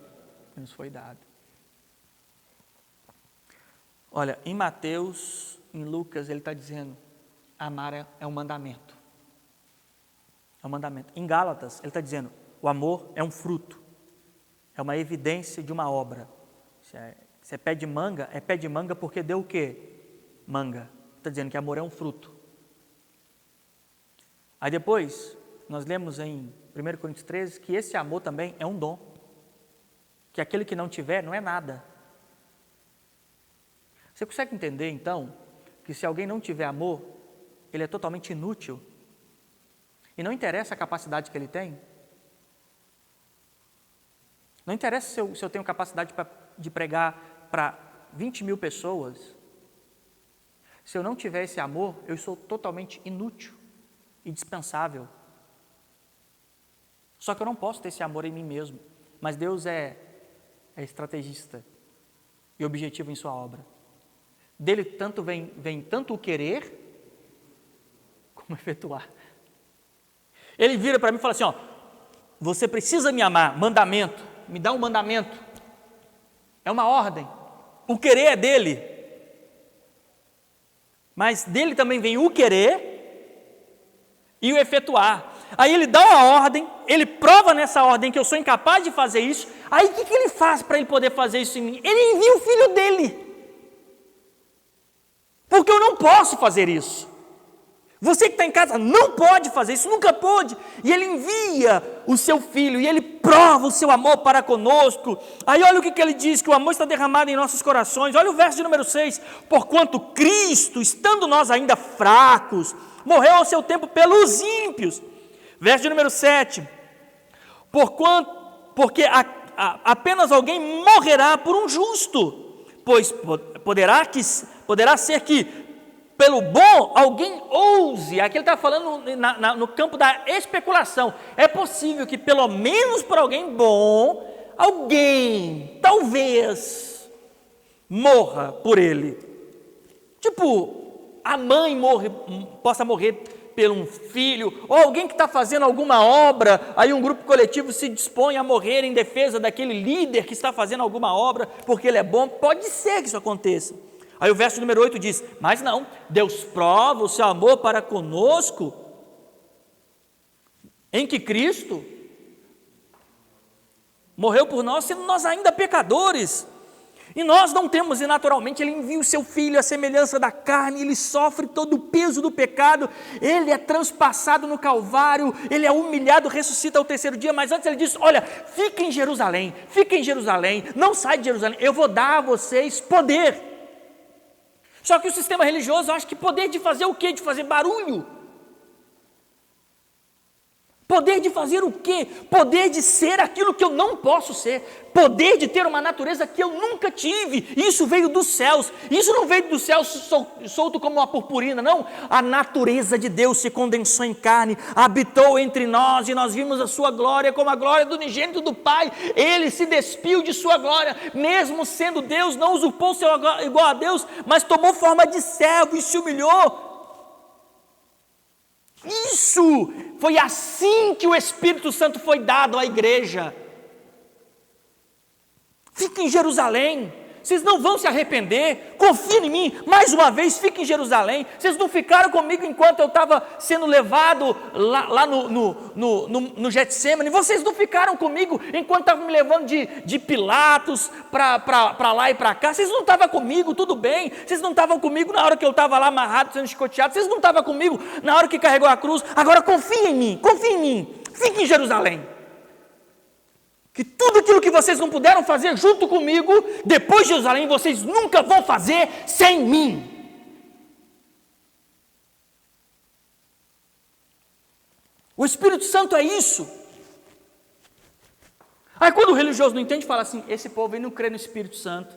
que nos foi dado. Olha, em Mateus, em Lucas, ele está dizendo, amar é um mandamento. É um mandamento. Em Gálatas, ele está dizendo, o amor é um fruto. É uma evidência de uma obra. Se é pé de manga porque deu o quê? Manga. Está dizendo que amor é um fruto. Aí depois, nós lemos em 1 Coríntios 13 que esse amor também é um dom. Que aquele que não tiver não é nada. Você consegue entender então que se alguém não tiver amor, ele é totalmente inútil? E não interessa a capacidade que ele tem? Não interessa se eu tenho capacidade de pregar para 20 mil pessoas. Se eu não tiver esse amor, eu sou totalmente inútil e dispensável. Só que eu não posso ter esse amor em mim mesmo. Mas Deus é estrategista e objetivo em sua obra. Dele tanto vem tanto o querer, como efetuar. Ele vira para mim e fala assim, você precisa me amar, mandamento, me dá um mandamento. É uma ordem. O querer é dele. Mas dele também vem o querer e o efetuar. Aí ele dá uma ordem, ele prova nessa ordem que eu sou incapaz de fazer isso. Aí o que ele faz para ele poder fazer isso em mim? Ele envia o filho dele. Porque eu não posso fazer isso. Você que está em casa não pode fazer isso, nunca pôde. E ele envia o seu filho e ele prova o seu amor para conosco. Aí olha o que ele diz, que o amor está derramado em nossos corações. Olha o verso de número 6. Porquanto Cristo, estando nós ainda fracos, morreu ao seu tempo pelos ímpios. Verso de número 7. Porque apenas alguém morrerá por um justo, pois poderá ser que pelo bom, alguém ouse. Aqui ele está falando no campo da especulação. É possível que pelo menos por alguém bom, alguém, talvez, morra por ele. Tipo, a mãe possa morrer por um filho, ou alguém que está fazendo alguma obra, aí um grupo coletivo se dispõe a morrer em defesa daquele líder que está fazendo alguma obra, porque ele é bom. Pode ser que isso aconteça. Aí o verso número 8 diz, mas não, Deus prova o seu amor para conosco, em que Cristo morreu por nós, sendo nós ainda pecadores, e nós não temos, e naturalmente ele envia o seu filho à semelhança da carne, ele sofre todo o peso do pecado, ele é transpassado no Calvário, ele é humilhado, ressuscita ao terceiro dia, mas antes ele diz, olha, fica em Jerusalém, não sai de Jerusalém, eu vou dar a vocês poder. Só que o sistema religioso acha que poder de fazer o quê? De fazer barulho. Poder de fazer o quê? Poder de ser aquilo que eu não posso ser. Poder de ter uma natureza que eu nunca tive. Isso veio dos céus. Isso não veio dos céus solto como uma purpurina, não. A natureza de Deus se condensou em carne, habitou entre nós e nós vimos a sua glória como a glória do unigênito do Pai. Ele se despiu de sua glória, mesmo sendo Deus, não usurpou seu igual a Deus, mas tomou forma de servo e se humilhou. Isso foi assim que o Espírito Santo foi dado à igreja. Fica em Jerusalém, vocês não vão se arrepender, confiem em mim, mais uma vez, fiquem em Jerusalém. Vocês não ficaram comigo enquanto eu estava sendo levado lá no Getsêmani, vocês não ficaram comigo enquanto estavam me levando de Pilatos para lá e para cá, vocês não estavam comigo, tudo bem, vocês não estavam comigo na hora que eu estava lá amarrado, sendo chicoteado, vocês não estavam comigo na hora que carregou a cruz, agora confiem em mim, fiquem em Jerusalém. Que tudo aquilo que vocês não puderam fazer junto comigo, depois de Jerusalém, vocês nunca vão fazer sem mim. O Espírito Santo é isso. Aí quando o religioso não entende, fala assim, esse povo aí não crê no Espírito Santo.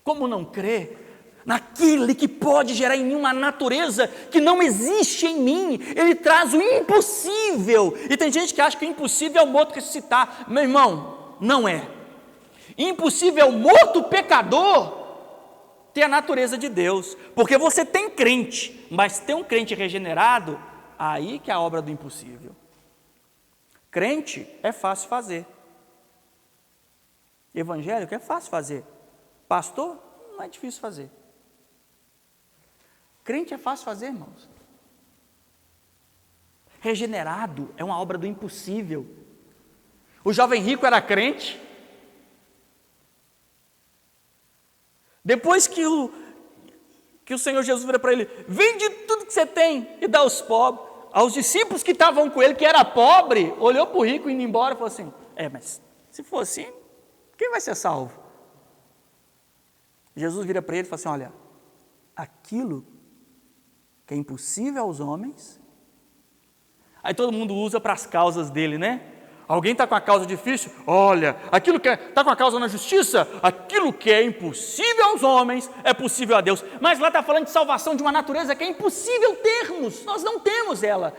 Como não crê naquele que pode gerar em mim uma natureza que não existe em mim? Ele traz o impossível. E tem gente que acha que o impossível é o morto ressuscitar. Meu irmão, não é. Impossível é o morto pecador ter a natureza de Deus. Porque você tem crente, mas ter um crente regenerado, aí que é a obra do impossível. Crente é fácil fazer. Evangélico é fácil fazer. Pastor, não é difícil fazer. Crente é fácil fazer, irmãos. Regenerado é uma obra do impossível. O jovem rico era crente. Depois que o Senhor Jesus vira para ele, vende tudo que você tem e dá aos pobres. Aos discípulos que estavam com ele, que era pobre, olhou para o rico indo embora e falou assim, mas se for assim, quem vai ser salvo? Jesus vira para ele e fala assim, olha, aquilo que é impossível aos homens, aí todo mundo usa para as causas dele, né? Alguém está com a causa difícil? Olha, aquilo que está com a causa na justiça, aquilo que é impossível aos homens, é possível a Deus. Mas lá está falando de salvação de uma natureza que é impossível termos, nós não temos ela.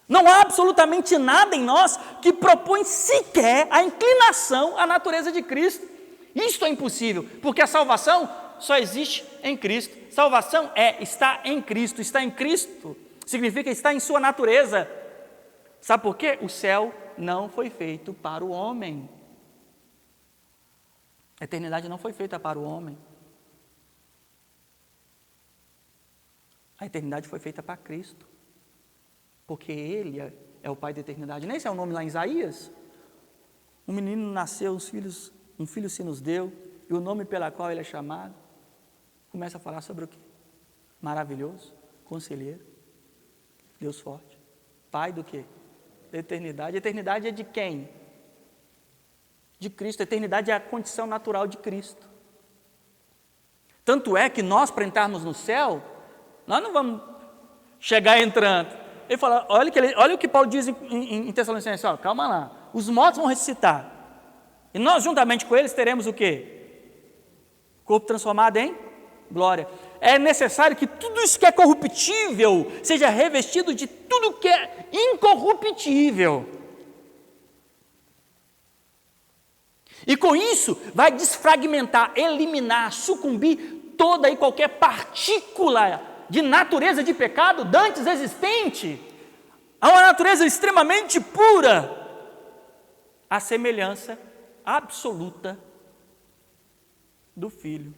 Não há absolutamente nada em nós que propõe sequer a inclinação à natureza de Cristo. Isto é impossível, porque a salvação só existe em Cristo. Salvação está em Cristo, está em Cristo significa estar em sua natureza. Sabe por quê? O céu não foi feito para o homem. A eternidade não foi feita para o homem. A eternidade foi feita para Cristo. Porque Ele é o Pai da eternidade. Nem esse é o nome lá em Isaías? Um menino nasceu, um filho se nos deu, e o nome pela qual Ele é chamado. Começa a falar sobre o quê? Maravilhoso, Conselheiro, Deus forte. Pai do quê? Da eternidade. A eternidade é de quem? De Cristo. A eternidade é a condição natural de Cristo. Tanto é que nós, para entrarmos no céu, nós não vamos chegar entrando. Ele fala, olha o que Paulo diz em Tessalonicenses, calma lá, os mortos vão ressuscitar. E nós, juntamente com eles, teremos o quê? Corpo transformado em glória. É necessário que tudo isso que é corruptível seja revestido de tudo que é incorruptível. E com isso vai desfragmentar, eliminar, sucumbir toda e qualquer partícula de natureza de pecado dantes existente. Há uma natureza extremamente pura, a semelhança absoluta do Filho.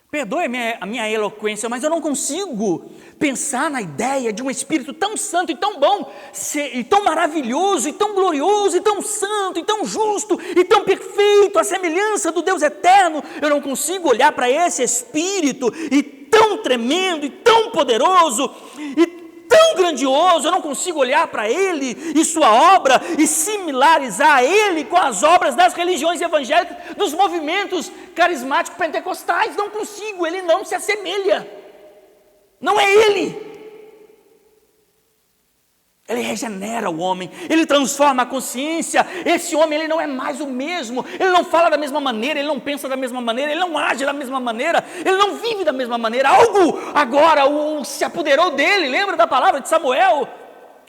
Perdoe a minha eloquência, mas eu não consigo pensar na ideia de um Espírito tão santo e tão bom, e tão maravilhoso, e tão glorioso, e tão santo, e tão justo, e tão perfeito, a semelhança do Deus eterno. Eu não consigo olhar para esse Espírito, e tão tremendo, e tão poderoso, e tão grandioso, eu não consigo olhar para Ele e sua obra e similarizar Ele com as obras das religiões evangélicas, dos movimentos carismáticos pentecostais. Não consigo, Ele não se assemelha. Não é Ele. Ele regenera o homem, Ele transforma a consciência. Esse homem, ele não é mais o mesmo, ele não fala da mesma maneira, ele não pensa da mesma maneira, ele não age da mesma maneira, ele não vive da mesma maneira. Algo agora se apoderou dele. Lembra da palavra de Samuel?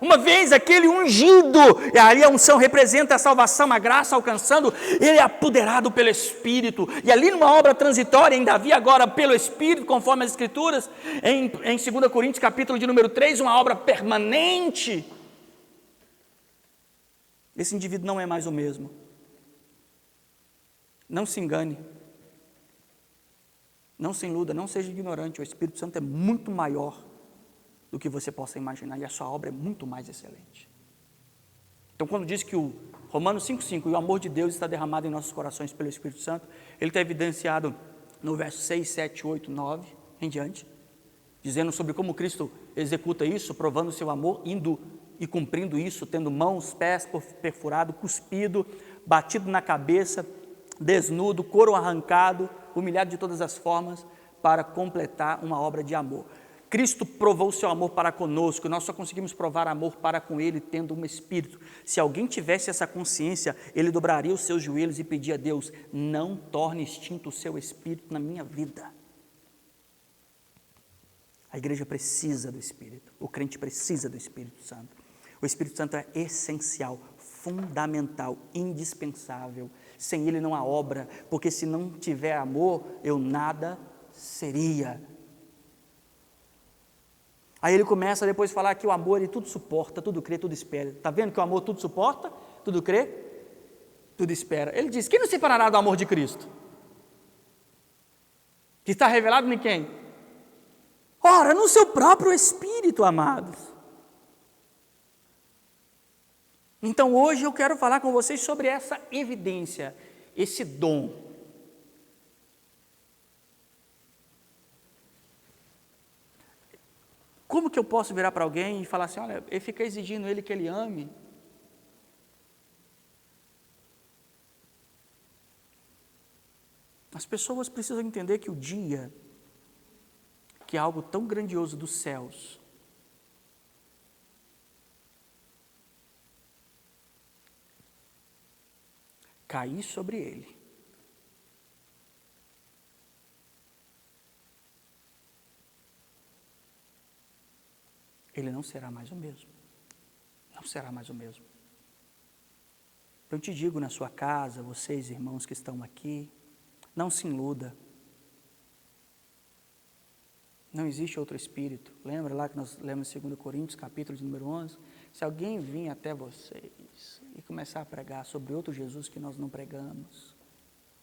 Uma vez aquele ungido, e ali a unção representa a salvação, a graça alcançando, ele é apoderado pelo Espírito, e ali numa obra transitória em Davi, agora pelo Espírito, conforme as Escrituras, em 2 Coríntios capítulo de número 3, uma obra permanente. Esse indivíduo não é mais o mesmo. Não se engane, não se iluda, não seja ignorante. O Espírito Santo é muito maior do que você possa imaginar, e a sua obra é muito mais excelente. Então, quando diz que o Romanos 5,5, e o amor de Deus está derramado em nossos corações pelo Espírito Santo, ele está evidenciado no verso 6, 7, 8, 9, em diante, dizendo sobre como Cristo executa isso, provando o seu amor, indo e cumprindo isso, tendo mãos, pés perfurado, cuspido, batido na cabeça, desnudo, couro arrancado, humilhado de todas as formas, para completar uma obra de amor. Cristo provou o seu amor para conosco, nós só conseguimos provar amor para com Ele tendo um Espírito. Se alguém tivesse essa consciência, ele dobraria os seus joelhos e pedia a Deus: não torne extinto o seu Espírito na minha vida. A igreja precisa do Espírito, o crente precisa do Espírito Santo. O Espírito Santo é essencial, fundamental, indispensável. Sem Ele não há obra, porque se não tiver amor, eu nada seria. Aí ele começa depois a falar que o amor, ele tudo suporta, tudo crê, tudo espera. Está vendo que o amor tudo suporta, tudo crê, tudo espera. Ele diz: quem nos separará do amor de Cristo? Que está revelado em quem? Ora, no seu próprio Espírito, amados. Então hoje eu quero falar com vocês sobre essa evidência, esse dom. Como que eu posso virar para alguém e falar assim: olha, ele fica exigindo ele que ele ame? As pessoas precisam entender que o dia, que é algo tão grandioso dos céus, cair sobre ele, ele não será mais o mesmo. Não será mais o mesmo. Eu te digo na sua casa, vocês irmãos que estão aqui, não se iluda. Não existe outro Espírito. Lembra lá que nós lemos 2 Coríntios, capítulo de número 11? Se alguém vir até vocês e começar a pregar sobre outro Jesus que nós não pregamos,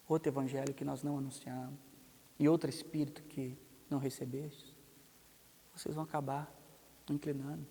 outro evangelho que nós não anunciamos, e outro Espírito que não recebeste, vocês vão acabar inclinando.